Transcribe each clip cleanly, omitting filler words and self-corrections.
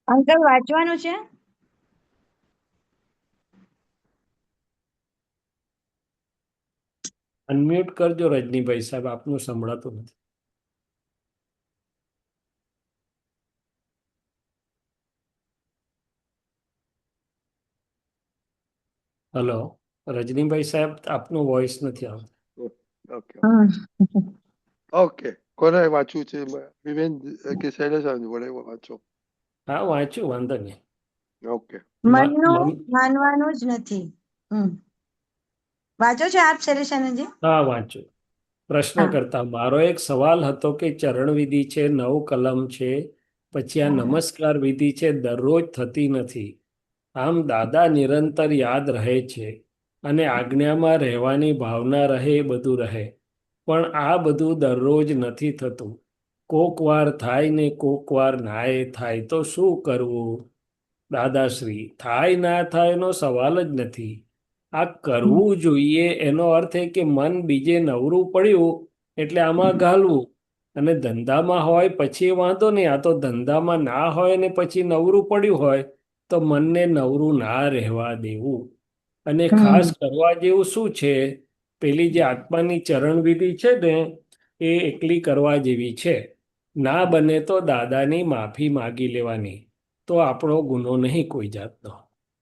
Uncle વાંચવાનું છે. Unmute કરજો રજનીભાઈ સાહેબ, આપનું સંભળાતું નથી. હલો, રજનીભાઈ સાહેબ, આપનો વોઇસ નથી આવતો. ઓકે ઓકે કોને વાંચવું છે? વિવેન કે શૈલેષ વડે વાંચો. હા, વાંચ્યું, વાંધો નહીં. ઓકે. મનનું માનવાનું જ નથી. વાંચો છો આપ શૈલેષાનંદજી? હા, વાંચ્યું. પ્રશ્ન હા. કરતા મારો એક સવાલ હતો કે ચરણ વિધિ છે, 9 કલમ છે, પછી આ નમસ્કાર વિધિ છે, દરરોજ થતી નથી. આમ દાદા નિરંતર યાદ રહે છે અને આજ્ઞામાં રહેવાની ભાવના રહે, બધું રહે. પણ આ બધું દરરોજ નથી થતું. કોક વાર થાય ને કોક વાર નાય થાય, તો શું કરવું? દાદાશ્રી, થાય ના થાય એનો સવાલ જ નથી. આ કરવું જોઈએ એનો અર્થ એ કે મન બીજે નવરું પડ્યું એટલે આમાં ઘાલવું. અને ધંધામાં હોય પછી વાંધો નહીં. આ તો ધંધામાં ના હોય ને પછી નવરું પડ્યું હોય તો મનને નવરું ના રહેવા દેવું. અને ખાસ કરવા જેવું શું છે? પેલી જે આત્માની ચરણ વિધિ છે ને, એ એકલી કરવા જેવી છે. ના બને તો દાદાની માફી માગી લેવાની, તો આપણો ગુનો નહીં કોઈ જાતનો.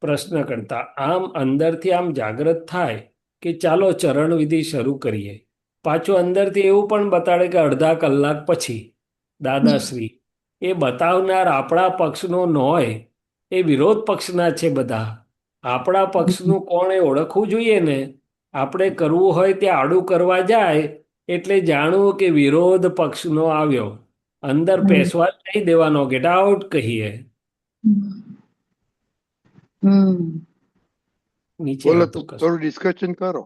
પ્રશ્ન કરતા આમ અંદરથી આમ જાગૃત થાય કે ચાલો ચરણ વિધિ શરૂ કરીએ. પાછું અંદરથી એવું પણ બતાડે કે અડધા કલાક પછી. દાદાશ્રી, એ બતાવનાર આપણા પક્ષનો ન હોય, એ વિરોધ પક્ષના છે બધા. આપણા પક્ષનું કોણ એ ઓળખવું જોઈએ ને. આપણે કરવું હોય ત્યાં આડું કરવા જાય એટલે જાણવું કે વિરોધ પક્ષનો આવ્યો. અંદર પેસવા નહીં દેવાનો, ગેટ આઉટ કહીએ. નીચે બોલો, આવતું કશું. થોડું ડિસ્કશન કરો.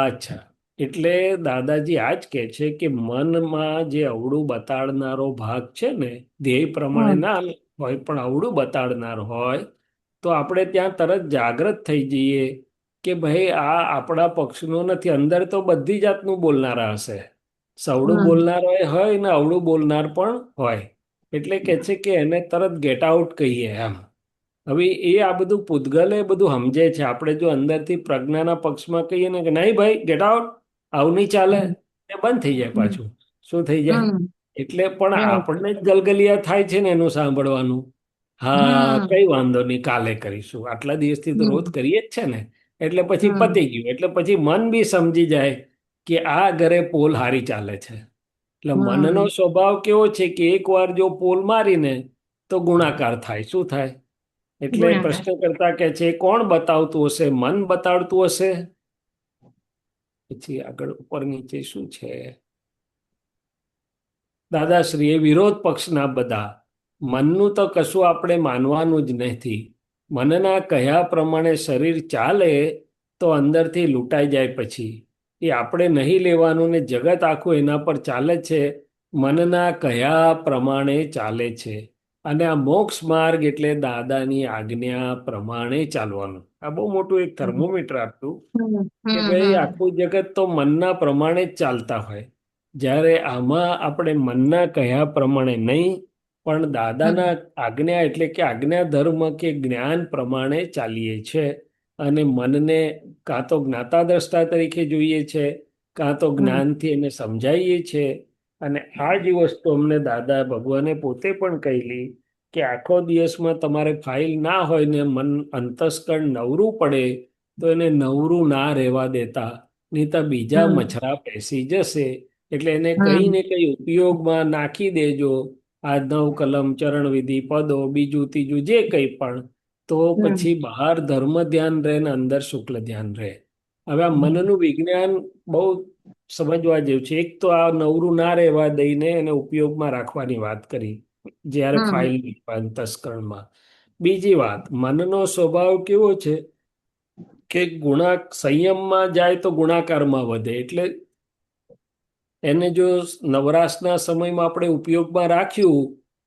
અચ્છા, એટલે દાદાજી આ જ કહે છે કે મનમાં જે અવળું બતાડનારો ભાગ છે ને, ધ્યેય પ્રમાણે ના હોય પણ અવળું બતાડનાર હોય, તો આપણે ત્યાં તરત જાગૃત થઈ જઈએ કે ભાઈ આ આપણા પક્ષનું નથી. અંદર તો બધી જાતનું બોલનારા હશે. સવળું બોલનાર હોય ને અવળું બોલનાર પણ હોય. એટલે કે છે કે એને તરત ગેટ આઉટ કહીએ એમ. હવે એ આ બધું પૂતગલે બધું સમજે છે. આપણે જો અંદરથી પ્રજ્ઞાના પક્ષમાં કહીએ ને કે નહીં ભાઈ ગેટ આઉટ, આવું નહીં ચાલે, એ બંધ થઈ જાય પાછું. શું થઈ જાય? એટલે પણ આપણને જ ગલગલિયા થાય છે ને એનું સાંભળવાનું. હા, કઈ વાંધો નહીં, કાલે કરીશું. આટલા દિવસથી તો રોજ કરીએ જ છે ને. એટલે પછી પતી ગયું. એટલે પછી મન બી સમજી જાય કે આ ઘરે પોલ હારી ચાલે છે. એટલે મનનો સ્વભાવ કેવો છે કે એક વાર જો પોલ મારીને તો ગુણાકાર થાય. શું થાય? એટલે પ્રશ્ન કરતા કે છે કોણ બતાવતું હશે? મન બતાવતું હશે. પછી આગળ ઉપર નીચે શું છે? દાદાશ્રી, એ વિરોધ પક્ષના બધા. મનનું તો કશું આપણે માનવાનું જ નથી. મનના કહ્યા પ્રમાણે શરીર ચાલે તો અંદરથી લૂંટાઈ જાય. પછી એ આપણે નહીં લેવાનું ને જગત આખું એના પર ચાલે છે. મનના કહ્યા પ્રમાણે ચાલે છે. અને આ મોક્ષ માર્ગ એટલે દાદાની આજ્ઞા પ્રમાણે ચાલવાનું. આ બહુ મોટું એક થર્મોમીટર આપતું કે ભાઈ આખું જગત તો મનના પ્રમાણે જ ચાલતા હોય. જ્યારે આમાં આપણે મનના કહ્યા પ્રમાણે નહીં, પણ દાદાના આજ્ઞા એટલે કે આજ્ઞા ધર્મ કે જ્ઞાન પ્રમાણે ચાલીએ છે. અને મનને કાં તો જ્ઞાતા દ્રષ્ટા તરીકે જોઈએ છે, કાં તો જ્ઞાનથી એને સમજાવીએ છે. અને આ જ વસ્તુ અમને દાદા ભગવાને પોતે પણ કહેલી કે આખો દિવસમાં તમારે ફાઇલ ના હોય ને મન અંતસ્કરણ નવરું પડે તો એને નવરું ના રહેવા દેતા, નહીં તો બીજા મચ્છરા પેસી જશે. એટલે એને કઈ ને કઈ ઉપયોગમાં નાખી દેજો. આ 9 કલમ, ચરણ વિધિ, પદો, બીજું ત્રીજું જે કંઈ પણ. તો પછી બહાર ધર્મ ધ્યાન રહે ને અંદર શુક્લ ધ્યાન રહે. હવે આ મનનું વિજ્ઞાન બહુ સમજવા જેવું છે. એક તો આ નવરું ના રહેવા દઈને એને ઉપયોગમાં રાખવાની વાત કરી જ્યારે ફાઇલ અંતસ્કરણમાં. બીજી વાત, મનનો સ્વભાવ કેવો છે કે સંયમમાં જાય તો ગુણાકારમાં વધે. એટલે એને જો નવરાશના સમયમાં આપણે ઉપયોગમાં રાખ્યું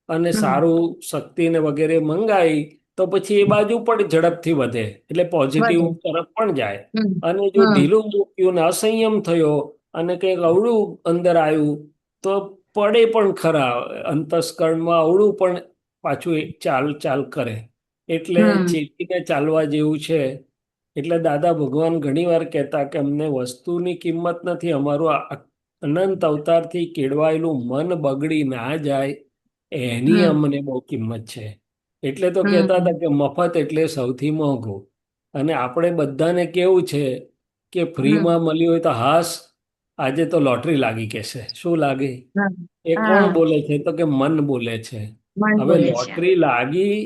અને સારું શક્તિને વગેરે મંગાવી તો પછી એ બાજુ પણ ઝડપથી વધે. એટલે પોઝિટિવ તરફ પણ જાય. અને જો ઢીલું મૂક્યું ને અસંયમ થયો અને કંઈક અવળું અંદર આવ્યું તો પડે પણ ખરા. અંતસ્કરણમાં અવળું પણ પાછું એ ચાલ કરે. એટલે હમ ચેતીને ચાલવા જેવું છે. એટલે દાદા ભગવાન ઘણીવાર કહેતા કે અમને વસ્તુની કિંમત નથી, અમારું અનંત અવતારથી કેળવાયેલું મન બગડી ના જાય એની હમ અમને બહુ કિંમત છે. એટલે તો કહેતા હમ હતા કે મફત એટલે સૌથી મોંઘું. અને આપણે બધાને કેવું છે કે હમ ફ્રીમાં મળ્યું હોય તો હાસ, આજે તો લોટરી લાગી કહેશે. શું લાગે? હા એ કોણ હા, બોલે છે? તો કે મન બોલે છે. મન હવે બોલે છે. લોટરી લાગી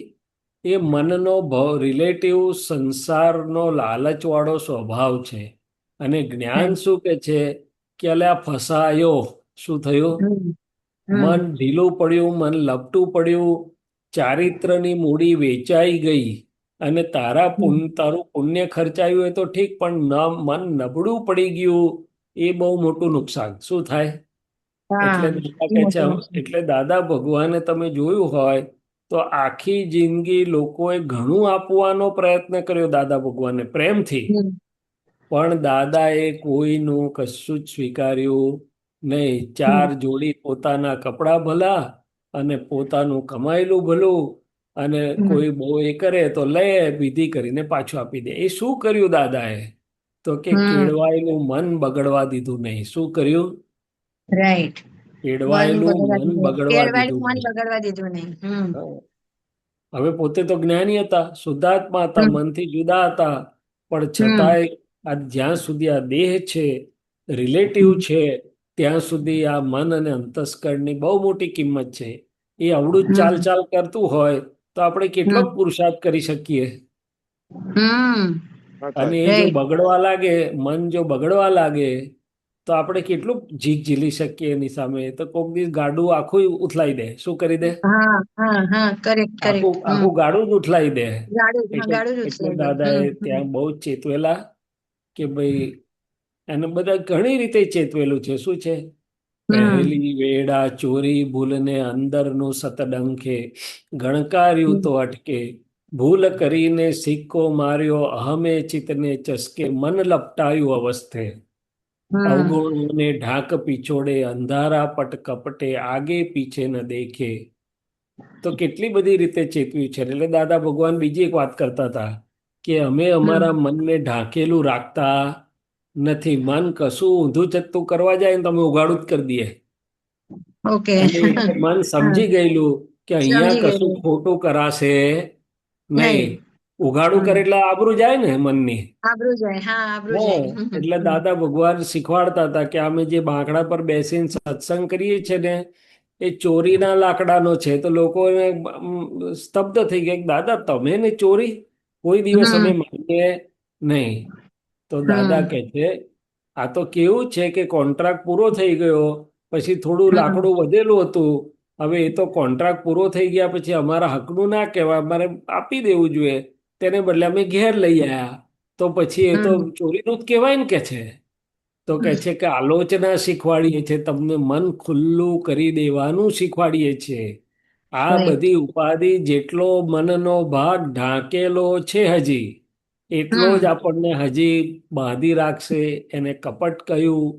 એ મનનો રિલેટિવ સંસારનો લાલચવાળો સ્વભાવ છે. અને જ્ઞાન Right. શું કે છે કે અલ્યા ફસાયો. શું થયું? હમ મન હમ ઢીલું પડ્યું, મન લપટું પડ્યું, ચારિત્રની મૂડી વેચાઈ ગઈ. અને તારું પુણ્ય ખર્ચાયું હોય તો ઠીક, પણ મન નબળું પડી ગયું એ બહુ મોટું નુકસાન. શું થાય? હા, એટલે દાદા એ કે છે, મોટું નુકસાન. એટલે દાદા ભગવાને તમે જોયું હોય તો આખી જિંદગી લોકોએ ઘણું આપવાનો પ્રયત્ન કર્યો દાદા ભગવાને પ્રેમથી. હમ પણ દાદાએ કોઈનું કશું જ સ્વીકાર્યું નહીં. ચાર હમ જોડી પોતાના કપડાં ભલા અને પોતાનું કમાયેલું ભલું, અને હમ કોઈ બહુ એ કરે તો લે, વિધિ કરીને પાછું આપી દે. એ શું કર્યું દાદાએ? તો કે હમ કેળવાયેલું મન બગડવા દીધું નહીં. શું કર્યું? રાઈટ. મન કેળવાયેલું બગડવા મન દીધું, બગડવા કેળવાયેલું દીધું મન નહીં. બગડવા દીધું નહીં. હા. હવે પોતે તો જ્ઞાની હતા, શુદ્ધાત્મા હતા, હમ મનથી જુદા હતા, પણ હમ છતાંય આ જ્યાં સુધી આ દેહ છે, રિલેટિવ હમ છે, ત્યાં સુધી આ મન અને અંતસ્કરણની બહુ મોટી કિંમત છે. એ અવળું જ ચાલ હમ ચાલ કરતું હોય તો આપણે કેટલો હમ પુરુષાર્થ કરી શકીએ. હમ વાત અને એ સાચી. જો રાઈટ. બગડવા લાગે, મન જો બગડવા લાગે, તો આપણે કેટલું જીક ઝીલી શકીએ એની સામે. તો કોક દિવસ ગાડું આખું ઉથલાઈ દે. શું કરી દે? હા હા હા, કરેક્ટ આખું કરેક્ટ. આખું ગાડું જ ઉથલાઈ દે. ગાડું, હા, એટલે ગાડું જ એટલે ઉછલાઈ દે. દાદાએ ત્યાં બહુ જ ચેતવેલા કે ભાઈ, એને બધા ઘણી રીતે ચેતવેલું છે. શું છે? હમ પહેલી વેડા ચોરી ભૂલને અંદરનું સતડંખે, ગણકાર્યું હમ તો અટકે, ભૂલ કરીને સિક્કો માર્યો અહમે ચિતને ચસકે, મન લપટાયું અવસ્થે, હમ અવગુણોને ઢાક પીછોડે, અંધારા પટ કપટે, આગે પીછે ન દેખે. તો કેટલી બધી રીતે ચેતવ્યું છે. એટલે દાદા ભગવાન બીજી એક વાત કરતા હતા કે અમે અમારા હમ મનને ઢાંકેલું રાખતા નથી. મન કશું ઊંધું ચત્તું કરવા જાય ને તમે ઉગાડું જ કરી દઈએ. ઓકે. અને મન હા, સમજી ગયેલું કે અહીંયા સમજી કશું ગયેલું. ખોટું કરાશે નહીં. નહીં. ઉઘાડું કરે હમ એટલે આબરૂ જાય ને મનની. આબરૂ જાય. હા, આબરૂ હા. જાય. એટલે દાદા ભગવાન શીખવાડતા હતા કે અમે જે બાંકડા પર બેસીને સત્સંગ કરીએ છીએ ને, એ ચોરીના લાકડાનો છે. તો લોકોને સ્તબ્ધ થઈ ગયા કે દાદા તમે ને ચોરી? કોઈ દિવસ અમે હમ માનીએ નહીં. તો દાદા હમ કહે છે આ તો કેવું છે કે કોન્ટ્રાક્ટ પૂરો થઈ ગયો, પછી થોડું હમ લાકડું વધેલું હતું. હવે એ તો કોન્ટ્રાક્ટ પૂરો થઈ ગયા પછી અમારા હકનું ના કહેવાય, અમારે આપી દેવું જોઈએ. તેને બદલે અમે ઘેર લઈ આવ્યા. તો પછી એ તો હમ ચોરીનું જ કહેવાય ને કે છે. તો કહે છે કે આલોચના શીખવાડીએ છીએ, તમને મન ખુલ્લું કરી દેવાનું શીખવાડીએ છીએ. આ રાઈટ. બધી ઉપાધિ જેટલો મનનો ભાગ ઢાંકેલો છે હજી, એટલો જ હમ આપણને હજી બાંધી રાખશે. એને કપટ કહ્યું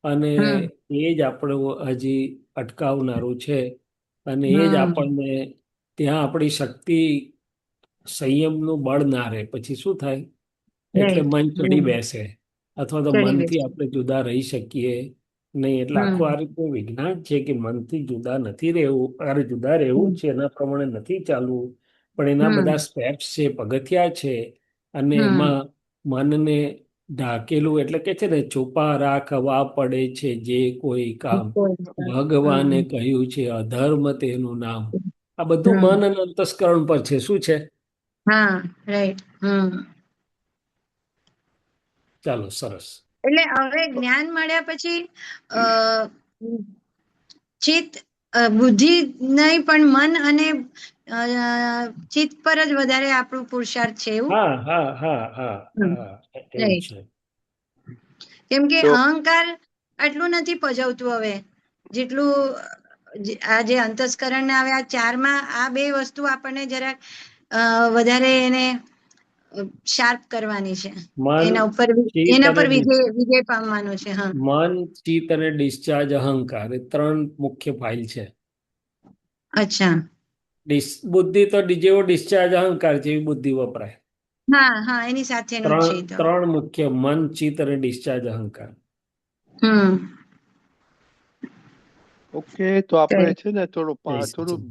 અને હમ એ જ આપણું હજી અટકાવનારું છે. અને એ જ હમ આપણને ત્યાં આપણી શક્તિ, સંયમનું બળ ના રહે. પછી શું થાય? એટલે રાઈટ. મન ચડી હમ બેસે, અથવા તો ચડી મનથી બેસી. આપણે જુદા રહી શકીએ નહીં. એટલે આખું આ હમ રીતનું વિજ્ઞાન છે કે મનથી જુદા નથી રહેવું, અરે જુદા રહેવું હમ છે, એના પ્રમાણે નથી ચાલવું. પણ એના બધા હમ સ્ટેપ્સ છે, પગથિયા છે. અને હમ એમાં મનને ઢાકેલું, એટલે કે છે ને, છુપા રાખવા પડે છે જે કોઈ કામ, ભગવાને હમ કહ્યું છે અધર્મ તેનું નામ. આ બધું હમ મન અને અંતસ્કરણ પર છે. શું છે? હા, રાઈટ. ચાલો, સરસ. એટલે હવે જ્ઞાન મળ્યા પછી અ ચિત્ત, બુદ્ધિ નહીં પણ મન અને ચિત્ત પર જ વધારે આપણું પુરુષાર્થ છે એવું. હા હા હા હા હા, એવું રાઈટ. છે. કેમ કે તો અહંકાર આટલું નથી પજવતું હવે, જેટલું આ જે અંતસ્કરણ ને આવે આ ચારમાં આ બે વસ્તુ આપણને જરાક વધારે એને શાર્પ કરવાની છે. મન, એના ઉપર ચિત્ત એના અને પર વિજય પામવાનું છે. હા. મન, ચિત્ત અને ડિસ્ચાર્જ અહંકાર, એ ત્રણ મુખ્ય ફાઇલ છે. અચ્છા. બુદ્ધિ તો જેવો ડિસ્ચાર્જ અહંકાર જેવી બુદ્ધિ વપરાય. હા હા એની સાથેનું જ છે એ તો. ત્રણ મુખ્ય મન, ચિત્ત અને ડિસ્ચાર્જ અહંકાર. હમ ઓકે, તો આપણે ચાલો. છે ને થોડું જય સચિન. થોડું